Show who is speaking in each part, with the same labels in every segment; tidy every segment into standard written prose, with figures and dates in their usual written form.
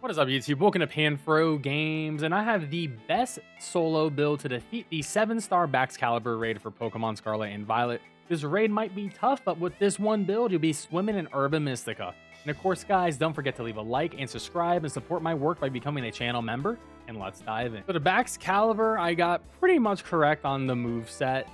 Speaker 1: What is up, YouTube? Welcome to PanFro Games, and I have the best solo build to defeat the 7-star Baxcalibur Raid for Pokemon Scarlet and Violet. This raid might be tough, but with this one build, you'll be swimming in herba mystica. And of course, guys, don't forget to leave a like and subscribe and support my work by becoming a channel member, and let's dive in. So the Baxcalibur, I got pretty much correct on the move set,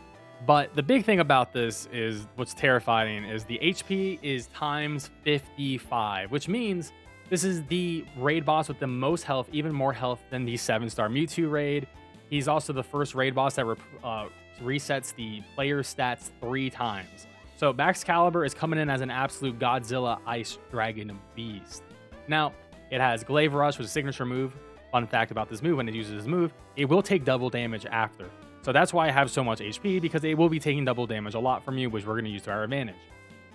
Speaker 1: but the big thing about this is what's terrifying is the HP is times 55, which means this is the raid boss with the most health, even more health than the 7-star Mewtwo raid. He's also the first raid boss that resets the player stats 3 times. So Baxcalibur is coming in as an absolute Godzilla Ice Dragon Beast. Now, it has Glaive Rush, which is a signature move. Fun fact about this move, when it uses this move, it will take double damage after. So that's why I have so much HP, because it will be taking double damage a lot from you, which we're going to use to our advantage.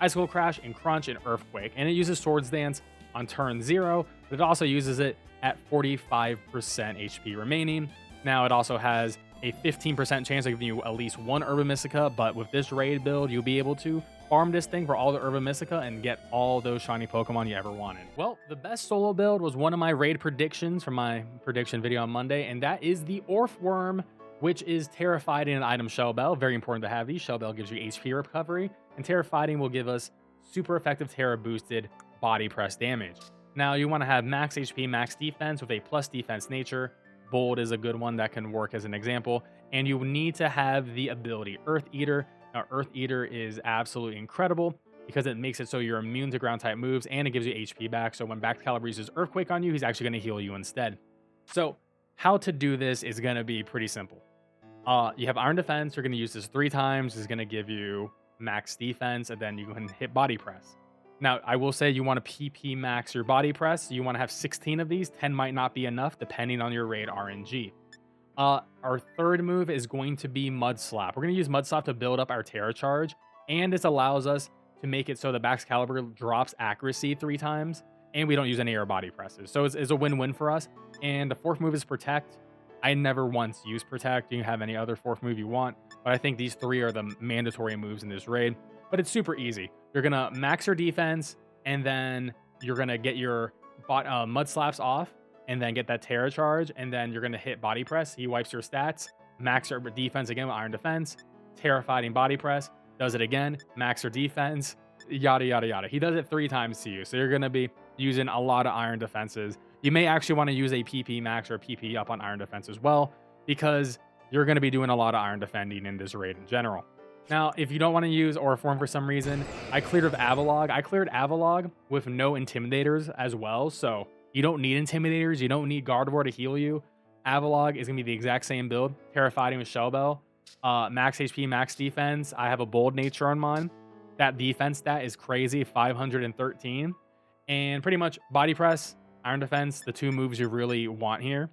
Speaker 1: Icicle Crash and Crunch and Earthquake, and it uses Swords Dance on turn 0, but it also uses it at 45% HP remaining. Now, it also has a 15% chance of giving you at least one Herba Mystica, but with this raid build, you'll be able to farm this thing for all the Herba Mystica and get all those shiny Pokemon you ever wanted. Well, the best solo build was one of my raid predictions from my prediction video on Monday, and that is the Orthworm, which is Tera Fighting and Item Shell Bell. Very important to have these. Shell Bell gives you HP recovery, and Tera Fighting will give us super effective Tera boosted body press damage. Now, you want to have max HP, max defense with a plus defense nature. Bold is a good one that can work as an example. And you need to have the ability Earth Eater. Now, Earth Eater is absolutely incredible because it makes it so you're immune to ground type moves and it gives you HP back. So when Baxcalibur uses Earthquake on you, he's actually going to heal you instead. So how to do this is going to be pretty simple. You have Iron Defense. You're going to use this 3 times. It's going to give you max defense, and then you can hit Body Press. Now, I will say you want to PP max your body press. You want to have 16 of these. 10 might not be enough, depending on your raid RNG. Our third move is going to be Mud Slap. We're going to use Mud Slap to build up our Tera Charge, and this allows us to make it so the Baxcalibur drops accuracy 3 times, and we don't use any air body presses. So it's a win-win for us. And the 4th move is Protect. I never once used Protect. You can have any other 4th move you want, but I think these 3 are the mandatory moves in this raid. But it's super easy. You're going to max your defense, and then you're going to get your Mud Slaps off, and then get that Tera Charge, and then you're going to hit Body Press. He wipes your stats, max your defense again with Iron Defense, Tera Fighting Body Press, does it again, max your defense, yada, yada, yada. He does it 3 times to you, so you're going to be using a lot of Iron Defenses. You may actually want to use a PP max or a PP up on Iron Defense as well, because you're going to be doing a lot of Iron defending in this raid in general. Now, if you don't want to use Orthworm for some reason, I cleared with Avalog. I cleared Avalog with no Intimidators as well, so you don't need Intimidators. You don't need Gardevoir to heal you. Avalog is going to be the exact same build. Tera Fighting with Shell Bell. Max HP, max defense. I have a Bold Nature on mine. That defense stat is crazy, 513. And pretty much Body Press, Iron Defense, the 2 moves you really want here.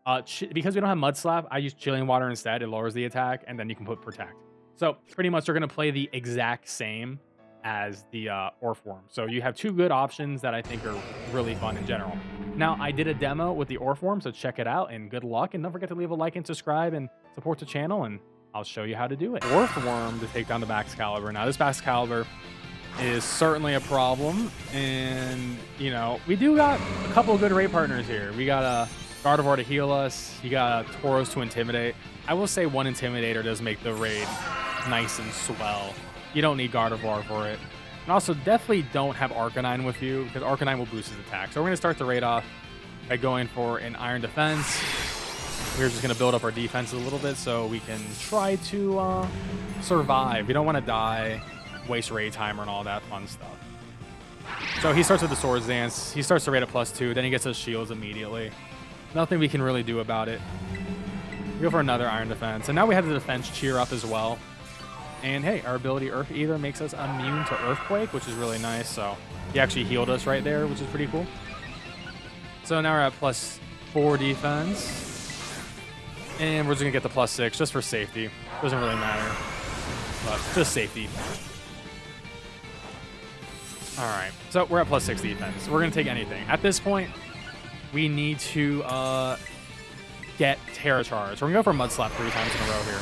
Speaker 1: Because we don't have Mud Slap, I use Chilling Water instead. It lowers the attack, and then you can put Protect. So pretty much they're going to play the exact same as the Orthworm. So you have 2 good options that I think are really fun in general. Now, I did a demo with the Orthworm, so check it out, and good luck. And don't forget to leave a like and subscribe and support the channel, and I'll show you how to do it. Orthworm to take down the Baxcalibur. Now, this Baxcalibur is certainly a problem, and, you know, we do got a couple of good raid partners here. We got a Gardevoir to heal us. You got a Tauros to intimidate. I will say 1 Intimidator does make the raid nice and swell. You don't need Gardevoir for it. And also, definitely don't have Arcanine with you, because Arcanine will boost his attack. So we're going to start the raid off by going for an Iron Defense. We're just going to build up our defense a little bit so we can try to survive. We don't want to die, waste raid timer, and all that fun stuff. So he starts with the Swords Dance. He starts the raid at +2. Then he gets his shields immediately. Nothing we can really do about it. We go for another Iron Defense. And now we have the defense cheer up as well. And hey, our ability Earth Eater makes us immune to Earthquake, which is really nice. So he actually healed us right there, which is pretty cool. So now we're at +4 defense. And we're just going to get the +6 just for safety. Doesn't really matter, but just safety. All right, so we're at +6 defense. We're going to take anything. At this point, we need to get Tera Charge. We're going to go for Mud Slap 3 times in a row here.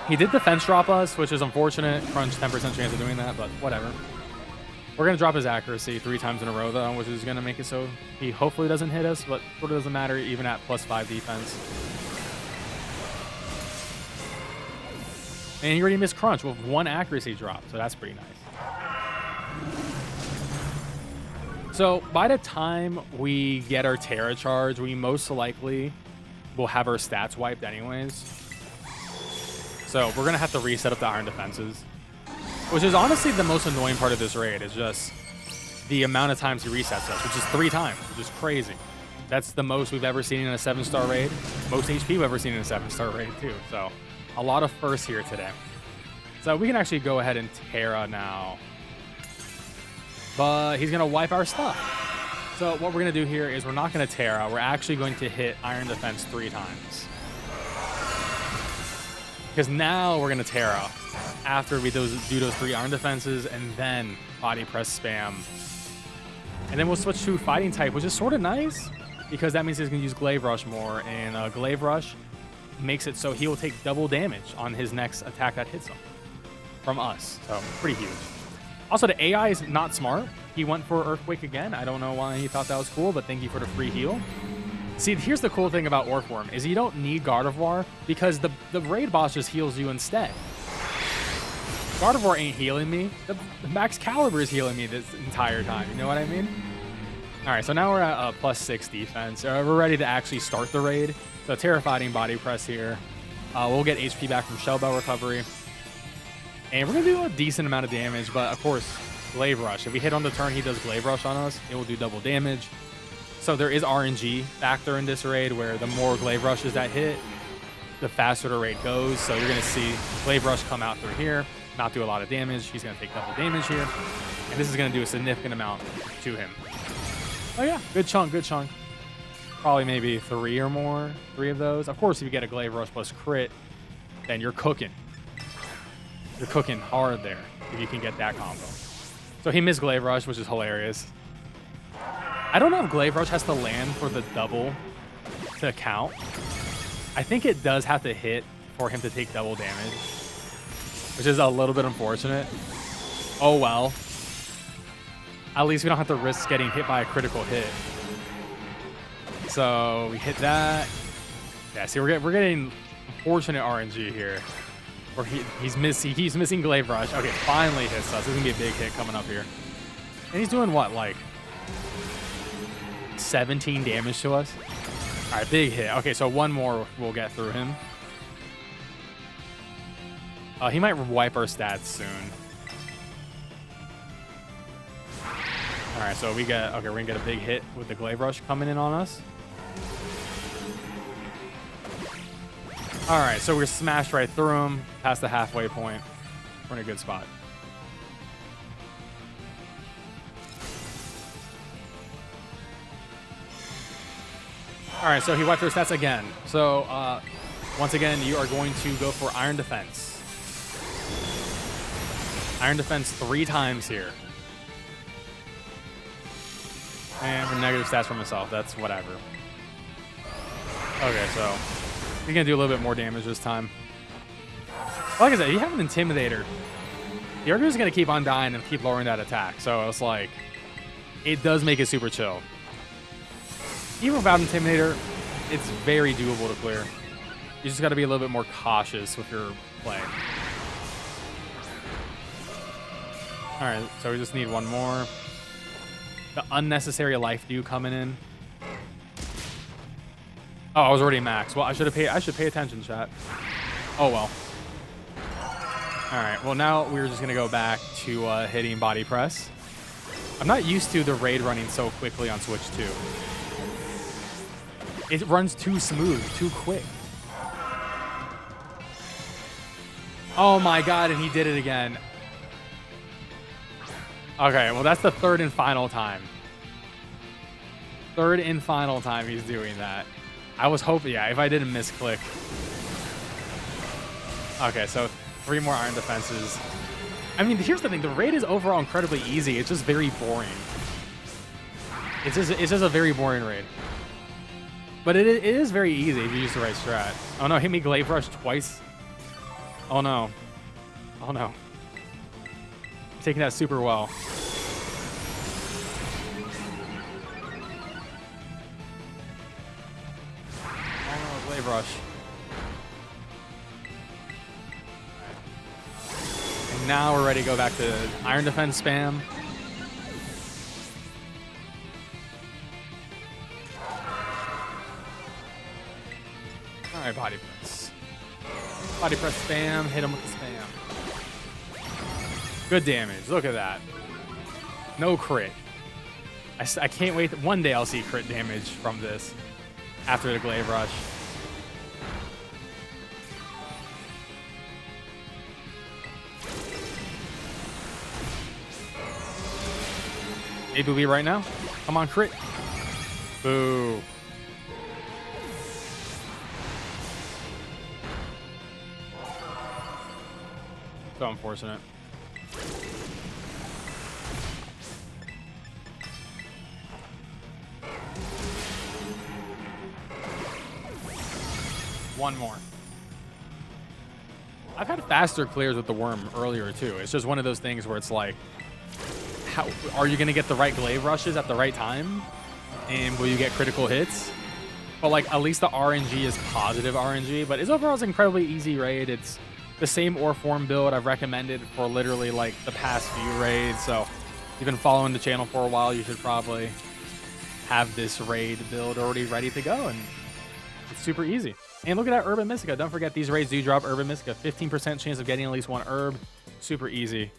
Speaker 1: He did defense drop us, which is unfortunate. Crunch 10% chance of doing that, but whatever. We're going to drop his accuracy 3 times in a row, though, which is going to make it so he hopefully doesn't hit us, but sort of doesn't matter even at +5 defense. And he already missed Crunch with 1 accuracy drop, so that's pretty nice. So by the time we get our Tera charge, we most likely will have our stats wiped anyways. So we're going to have to reset up the Iron Defenses, which is honestly the most annoying part of this raid, is just the amount of times he resets us, which is 3 times, which is crazy. That's the most we've ever seen in a 7-star raid. Most HP we've ever seen in a 7-star raid too. So a lot of firsts here today. So we can actually go ahead and Tera now. But he's going to wipe our stuff. So what we're going to do here is we're not going to Tera. We're actually going to hit Iron Defense 3 times. Because now we're going to Tera after we do those 3 Iron Defenses and then Body Press spam. And then we'll switch to Fighting type, which is sort of nice because that means he's going to use Glaive Rush more. And Glaive Rush makes it so he will take double damage on his next attack that hits him from us. So pretty huge. Also, the AI is not smart. He went for Earthquake again. I don't know why he thought that was cool, but thank you for the free heal. See, here's the cool thing about Orthworm is you don't need Gardevoir because the raid boss just heals you instead. Gardevoir ain't healing me. The Baxcalibur is healing me this entire time. You know what I mean? All right, so now we're at +6 defense. We're ready to actually start the raid. So Terrifying Body Press here. We'll get HP back from Shell Bell Recovery. And we're going to do a decent amount of damage, but of course, Glaive Rush. If we hit on the turn, he does Glaive Rush on us. It will do double damage. So there is RNG factor in this raid where the more Glaive Rushes that hit, the faster the raid goes. So you're going to see Glaive Rush come out through here, not do a lot of damage. He's going to take double damage here. And this is going to do a significant amount to him. Oh yeah, good chunk, good chunk. Probably maybe 3 or more, 3 of those. Of course, if you get a Glaive Rush plus crit, then you're cooking. You're cooking hard there if you can get that combo. So he missed Glaive Rush, which is hilarious. I don't know if Glaive Rush has to land for the double to count. I think it does have to hit for him to take double damage, which is a little bit unfortunate. Oh well. At least we don't have to risk getting hit by a critical hit. So we hit that. Yeah, see, we're getting unfortunate RNG here. Or he's missing Glaive Rush. Okay, finally hits us. This is gonna be a big hit coming up here. And he's doing what, like 17 damage to us? All right, big hit. Okay, so 1 more will get through him. He might wipe our stats soon. All right, so we're gonna get a big hit with the Glaive Rush coming in on us. All right, so we're smashed right through him, past the halfway point. We're in a good spot. All right, so he wiped our stats again. So once again, you are going to go for Iron Defense. Iron Defense 3 times here. And for negative stats for myself, that's whatever. Okay, so he's gonna do a little bit more damage this time. Like I said, you have an Intimidator. The Arceus is gonna keep on dying and keep lowering that attack. So it's like, it does make it super chill. Even without Intimidator, it's very doable to clear. You just gotta be a little bit more cautious with your play. All right, so we just need 1 more. The unnecessary life dew coming in. Oh, I was already max. Well, I should pay attention, chat. Oh well. All right. Well, now we're just gonna go back to hitting Body Press. I'm not used to the raid running so quickly on Switch 2. It runs too smooth, too quick. Oh my god! And he did it again. Okay, well, that's the 3rd and final time. 3rd and final time he's doing that. I was hoping, yeah, if I didn't misclick. Okay, so 3 more Iron Defenses. I mean, here's the thing. The raid is overall incredibly easy. It's just very boring. It's just a very boring raid. But it is very easy if you use the right strat. Oh no, hit me Glaive Rush twice. Oh no. Oh no. Taking that super well. Glaive Rush. And now we're ready to go back to Iron Defense spam. All right, body press. Body press spam. Hit him with the spam. Good damage. Look at that. No crit. I can't wait. One day I'll see crit damage from this after the Glaive Rush. Maybe we right now. Come on, crit. Boo. So unfortunate. One more. I've had faster clears with the worm earlier too. It's just one of those things where it's like, how are you going to get the right Glaive Rushes at the right time? And will you get critical hits? But like, at least the RNG is positive RNG, but it's overall an incredibly easy raid. It's the same Orthworm build I've recommended for literally like the past few raids. So if you've been following the channel for a while, you should probably have this raid build already ready to go. And it's super easy. And look at that Herb and Mystica. Don't forget these raids do drop Herb and Mystica. 15% chance of getting at least one herb. Super easy.